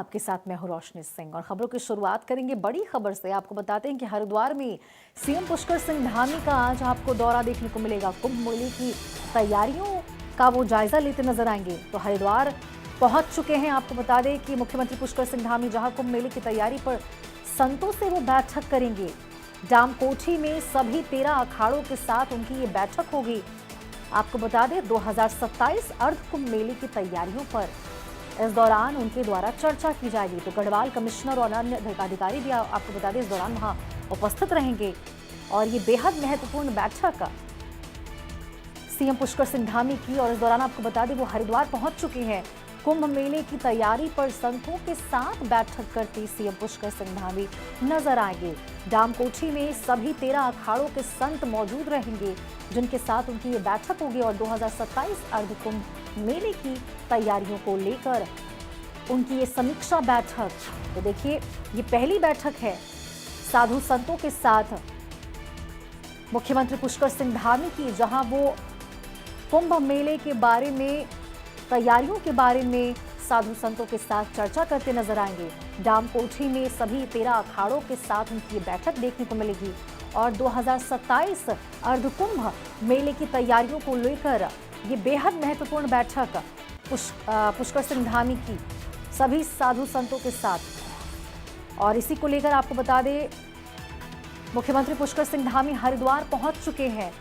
आपके साथ मैं हूं रोशनी सिंह और खबरों की शुरुआत करेंगे बड़ी खबर से। आपको बताते हैं कि हरिद्वार में सीएम पुष्कर सिंह धामी का आज आपको दौरा देखने को मिलेगा। कुंभ मेले की तैयारियों का वो जायजा लेते नजर आएंगे। तो हरिद्वार पहुंच चुके हैं। आपको बता दें कि मुख्यमंत्री पुष्कर सिंह धामी जहां कुंभ मेले की तैयारी पर संतों से वो बैठक करेंगे। डाम कोठी में सभी 13 अखाड़ों के साथ उनकी ये बैठक होगी। आपको बता दें 2027 अर्ध कुंभ मेले की तैयारियों पर इस दौरान उनके द्वारा चर्चा की जाएगी। तो गढ़वाल कमिश्नर और अन्य अधिकारी भी आपको बता दें इस दौरान वहां उपस्थित रहेंगे। और ये बेहद महत्वपूर्ण बैठक सीएम पुष्कर सिंह धामी की। और इस दौरान आपको बता दें वो हरिद्वार पहुंच चुके हैं। कुंभ मेले की तैयारी पर संतों के साथ बैठक करते सीएम पुष्कर सिंह धामी नजर आएंगे। डाम कोठी में सभी 13 अखाड़ों के संत मौजूद रहेंगे, जिनके साथ उनकी ये बैठक होगी। और 2027 अर्ध कुंभ मेले की तैयारियों को लेकर उनकी ये समीक्षा बैठक। तो देखिए ये पहली बैठक है साधु संतों के साथ मुख्यमंत्री पुष्कर सिंह धामी की, जहां वो कुंभ मेले के बारे में, तैयारियों के बारे में साधु संतों के साथ चर्चा करते नजर आएंगे। डाम कोठी में सभी 13 अखाड़ों के साथ उनकी ये बैठक देखने को मिलेगी। और 2027 अर्ध कुंभ मेले की तैयारियों को लेकर ये बेहद महत्वपूर्ण बैठक पुष्कर सिंह धामी की सभी साधु संतों के साथ। और इसी को लेकर आपको बता दें मुख्यमंत्री पुष्कर सिंह धामी हरिद्वार पहुंच चुके हैं।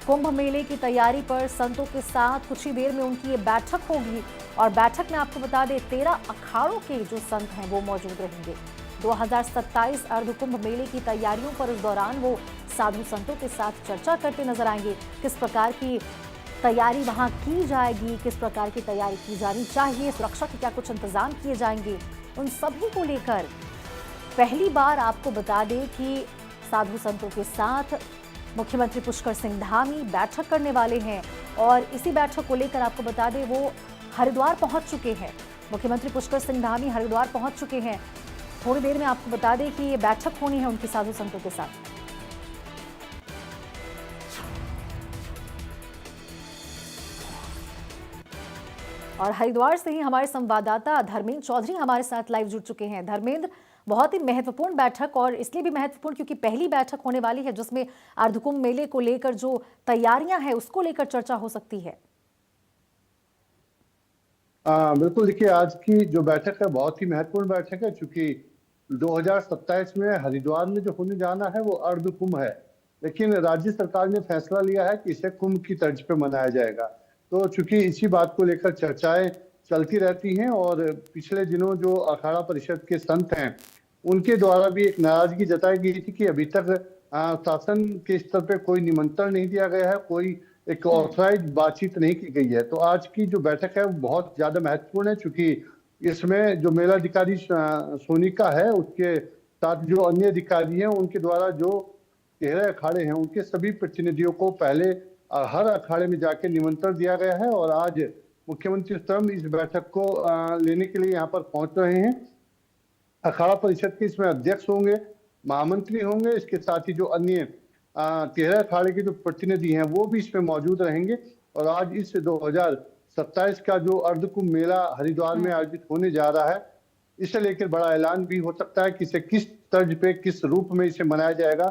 कुंभ मेले की तैयारी पर संतों के साथ कुछ ही देर में उनकी ये बैठक होगी। और बैठक में आपको बता दें 13 अखाड़ों के जो संत हैं वो मौजूद रहेंगे। 2027 अर्ध कुंभ मेले की तैयारियों पर इस दौरान वो साधु संतों के साथ चर्चा करते नजर आएंगे। किस प्रकार की तैयारी वहां की जाएगी, किस प्रकार की तैयारी की जानी चाहिए, सुरक्षा के क्या कुछ इंतजाम किए जाएंगे, उन सभी को लेकर पहली बार आपको बता दें कि साधु संतों के साथ मुख्यमंत्री पुष्कर सिंह धामी बैठक करने वाले हैं। और इसी बैठक को लेकर आपको बता दें वो हरिद्वार पहुंच चुके हैं। मुख्यमंत्री पुष्कर सिंह धामी हरिद्वार पहुंच चुके हैं। थोड़ी देर में आपको बता दें कि ये बैठक होनी है उनकी साधु संतों के साथ। और हरिद्वार से ही हमारे संवाददाता धर्मेंद्र चौधरी हमारे साथ लाइव जुड़ चुके हैं। धर्मेंद्र, बहुत ही महत्वपूर्ण बैठक, और इसलिए भी महत्वपूर्ण क्योंकि पहली बैठक होने वाली है जिसमें अर्धकुंभ मेले को लेकर जो तैयारियां हैं उसको लेकर चर्चा हो सकती है। बिल्कुल, देखिए आज की जो बैठक है बहुत ही महत्वपूर्ण बैठक है, क्योंकि 2027 में हरिद्वार में जो होने जाना है वो अर्ध कुंभ है। लेकिन राज्य सरकार ने फैसला लिया है कि इसे कुंभ की तर्ज पे मनाया जाएगा। तो चूंकि इसी बात को लेकर चर्चाएं चलती रहती हैं, और पिछले दिनों जो अखाड़ा परिषद के संत हैं उनके द्वारा भी एक नाराजगी जताई गई थी कि अभी तक शासन के स्तर पे कोई निमंत्रण नहीं दिया गया है, कोई एक ऑथराइज बातचीत नहीं की गई है। तो आज की जो बैठक है वो बहुत ज्यादा महत्वपूर्ण है, क्योंकि इसमें जो मेलाधिकारी सोनिका है उसके साथ जो अन्य अधिकारी हैं उनके द्वारा जो 13 अखाड़े हैं उनके सभी प्रतिनिधियों को पहले हर अखाड़े में जाके निमंत्रण दिया गया है। और आज मुख्यमंत्री स्वयं इस बैठक को लेने के लिए यहाँ पर पहुंच रहे हैं। अखाड़ा परिषद के इसमें अध्यक्ष होंगे, महामंत्री होंगे, इसके साथ ही जो अन्य 13 अखाड़े के जो प्रतिनिधि हैं वो भी इसमें मौजूद रहेंगे। और आज इस 2027 का जो अर्ध कुंभ मेला हरिद्वार में आयोजित होने जा रहा है, इसे लेकर बड़ा ऐलान भी हो सकता है कि इसे किस तर्ज पे, किस रूप में इसे मनाया जाएगा।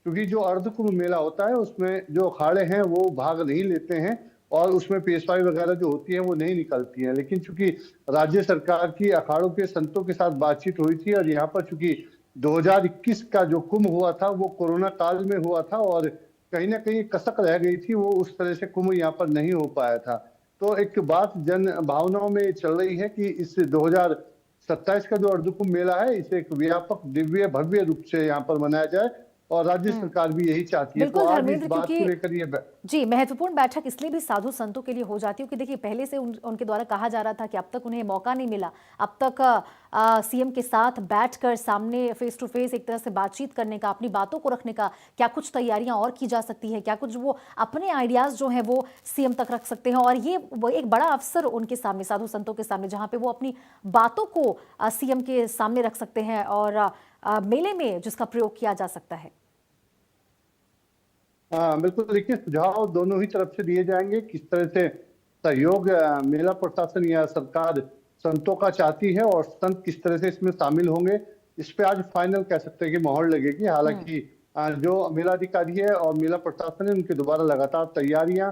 क्योंकि जो अर्ध कुंभ मेला होता है उसमें जो अखाड़े हैं वो भाग नहीं लेते हैं, और उसमें पेशवाई वगैरह जो होती है वो नहीं निकलती है। लेकिन चूंकि राज्य सरकार की अखाड़ों के संतों के साथ बातचीत हुई थी, और यहाँ पर चूंकि 2021 का जो कुंभ हुआ था वो कोरोना काल में हुआ था, और कहीं ना कहीं कसक रह गई थी, वो उस तरह से कुंभ यहाँ पर नहीं हो पाया था। तो एक बात जन भावनाओं में चल रही है कि इस 2027 का जो अर्ध कुंभ मेला है इसे एक व्यापक दिव्य भव्य रूप से यहाँ पर मनाया जाए, और राज्य सरकार भी यही चाहती है। तो आज इस बात को लेकर ये जी महत्वपूर्ण बैठक इसलिए भी साधु संतों के लिए हो जाती है कि देखिए पहले से उनके द्वारा कहा जा रहा था कि अब तक उन्हें मौका नहीं मिला, अब तक सीएम के साथ बैठकर सामने फेस टू फेस एक तरह से बातचीत करने का, अपनी बातों को रखने का, क्या कुछ तैयारियां और की जा सकती है, क्या कुछ वो अपने आइडियाज जो हैं वो सीएम तक रख सकते हैं। और ये एक बड़ा अवसर उनके सामने, साधु संतों के सामने, जहां पे वो अपनी बातों को सीएम के सामने रख सकते हैं और मेले में जिसका प्रयोग किया जा सकता है। बिल्कुल, देखिए सुझाव दोनों ही तरफ से दिए जाएंगे, किस तरह से सहयोग मेला प्रशासन या सरकार संतों का चाहती है और संत किस तरह से इसमें शामिल होंगे, इस पे आज फाइनल कह सकते हैं कि मोहर लगेगी। हालांकि जो मेलाधिकारी है और मेला प्रशासन है, उनके द्वारा लगातार तैयारियां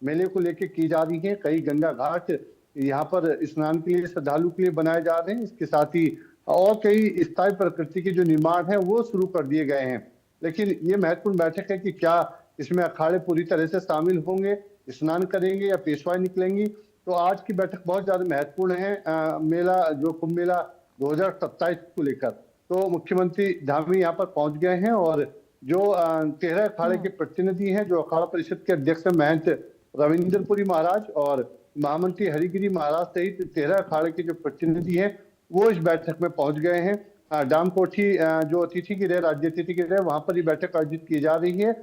मेले को लेकर की जा रही हैं। कई गंगा घाट यहाँ पर स्नान के लिए, श्रद्धालु के लिए बनाए जा रहे हैं। इसके साथ ही और कई स्थायी प्रकृति के जो निर्माण है वो शुरू कर दिए गए हैं। लेकिन ये महत्वपूर्ण बैठक है कि क्या इसमें अखाड़े पूरी तरह से शामिल होंगे, स्नान करेंगे या पेशवाई निकलेंगी। तो आज की बैठक बहुत ज्यादा महत्वपूर्ण है मेला, जो कुंभ मेला 2027 को लेकर। तो मुख्यमंत्री धामी यहाँ पर पहुंच गए हैं और जो 13 अखाड़े के प्रतिनिधि हैं, जो अखाड़ा परिषद के अध्यक्ष हैं महंत रविंद्रपुरी महाराज और महामंत्री हरिगिरी महाराज सहित 13 अखाड़े के जो प्रतिनिधि हैं वो इस बैठक में पहुंच गए हैं। डाम कोठी जो अतिथि गृह, राज्य अतिथि गृह, वहां पर ये बैठक आयोजित की जा रही है।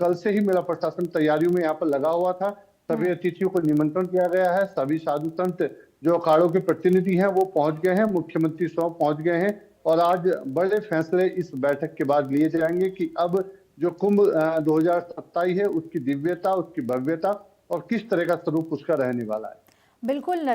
कल से ही मेला प्रशासन तैयारियों में यहाँ पर लगा हुआ था। सभी अतिथियों को निमंत्रण किया गया है। सभी साधु संत जो अखाड़ों के प्रतिनिधि हैं वो पहुंच गए हैं, मुख्यमंत्री स्वयं पहुंच गए हैं और आज बड़े फैसले इस बैठक के बाद लिए जाएंगे कि अब जो कुंभ 2027 है उसकी दिव्यता, उसकी भव्यता और किस तरह का स्वरूप उसका रहने वाला है। बिल्कुल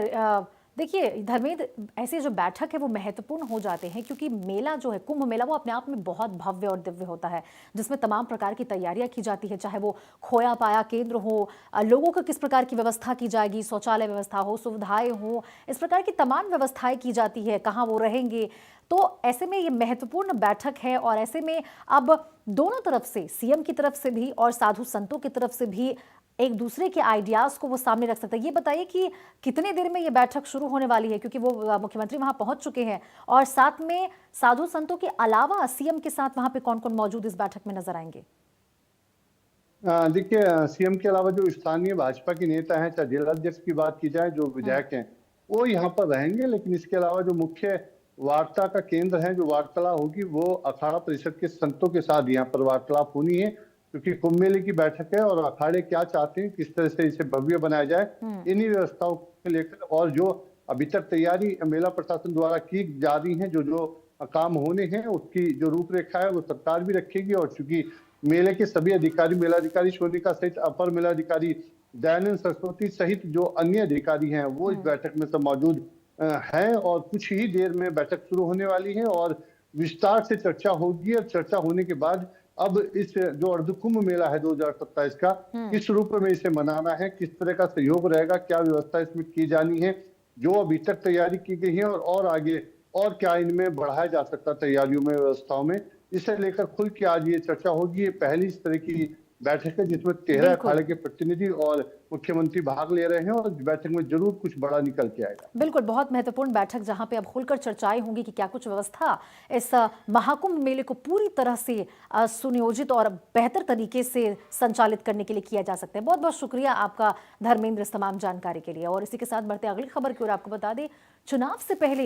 देखिए धर्मेंद्र, ऐसे जो बैठक है वो महत्वपूर्ण हो जाते हैं क्योंकि मेला जो है, कुंभ मेला, वो अपने आप में बहुत भव्य और दिव्य होता है, जिसमें तमाम प्रकार की तैयारियां की जाती है। चाहे वो खोया पाया केंद्र हो, लोगों को किस प्रकार की व्यवस्था की जाएगी, शौचालय व्यवस्था हो, सुविधाएं हो, इस प्रकार की तमाम व्यवस्थाएं की जाती है, कहाँ वो रहेंगे। तो ऐसे में ये महत्वपूर्ण बैठक है और ऐसे में अब दोनों तरफ से, सीएम की तरफ से भी और साधु संतों की तरफ से भी, एक दूसरे के आइडियाज को वो सामने रख सकते हैं। ये बताइए कि कितने देर में ये बैठक शुरू होने वाली है, क्योंकि वो मुख्यमंत्री वहां पहुंच चुके हैं और साथ में साधु संतों के अलावा सीएम के साथ वहां पे कौन कौन मौजूद इस बैठक में नजर आएंगे? देखिए, सीएम के अलावा जो स्थानीय भाजपा के नेता हैं, चाहे जिला अध्यक्ष की बात की जाए, जो विधायक हैं, वो यहाँ पर रहेंगे। लेकिन इसके अलावा जो मुख्य वार्ता का केंद्र है, जो वार्तालाप होगी, वो अखाड़ा परिषद के संतों के साथ यहाँ पर वार्तालाप होनी है, क्योंकि कुंभ मेले की बैठक है और अखाड़े क्या चाहते हैं, किस तरह से इसे भव्य बनाया जाए, इन्हीं व्यवस्थाओं को लेकर और जो अभी तक तैयारी मेला प्रशासन द्वारा की जा रही है, जो जो काम होने हैं, उसकी जो रूपरेखा है वो सरकार भी रखेगी। और चूंकि मेले के सभी अधिकारी, मेलाधिकारी सोनिका सहित अपर मेलाधिकारी दयानंद सरस्वती सहित जो अन्य अधिकारी हैं वो इस बैठक में सब मौजूद हैं और कुछ ही देर में बैठक शुरू होने वाली है और विस्तार से चर्चा होगी। और चर्चा होने के बाद अब इस जो अर्धकुंभ मेला है 2027 का, किस रूप में इसे मनाना है, किस तरह का सहयोग रहेगा, क्या व्यवस्था इसमें की जानी है, जो अभी तक तैयारी की गई है और आगे और क्या इनमें बढ़ाया जा सकता तैयारियों में, व्यवस्थाओं में, इसे लेकर खुल के आज ये चर्चा होगी। ये पहली इस तरह की बैठक है जिसमें 13 अखाड़े के प्रतिनिधि और मुख्यमंत्री भाग ले रहे हैं और बैठक में जरूर कुछ बड़ा निकल के आएगा। बिल्कुल, बहुत महत्वपूर्ण बैठक जहां पे अब खुलकर चर्चाएं होंगी कि क्या कुछ व्यवस्था इस महाकुंभ मेले को पूरी तरह से सुनियोजित और बेहतर तरीके से संचालित करने के लिए किया जा सकता है। बहुत बहुत शुक्रिया आपका धर्मेंद्र, इस तमाम जानकारी के लिए। और इसी के साथ बढ़ते अगली खबर की ओर आपको बता दें, चुनाव से पहले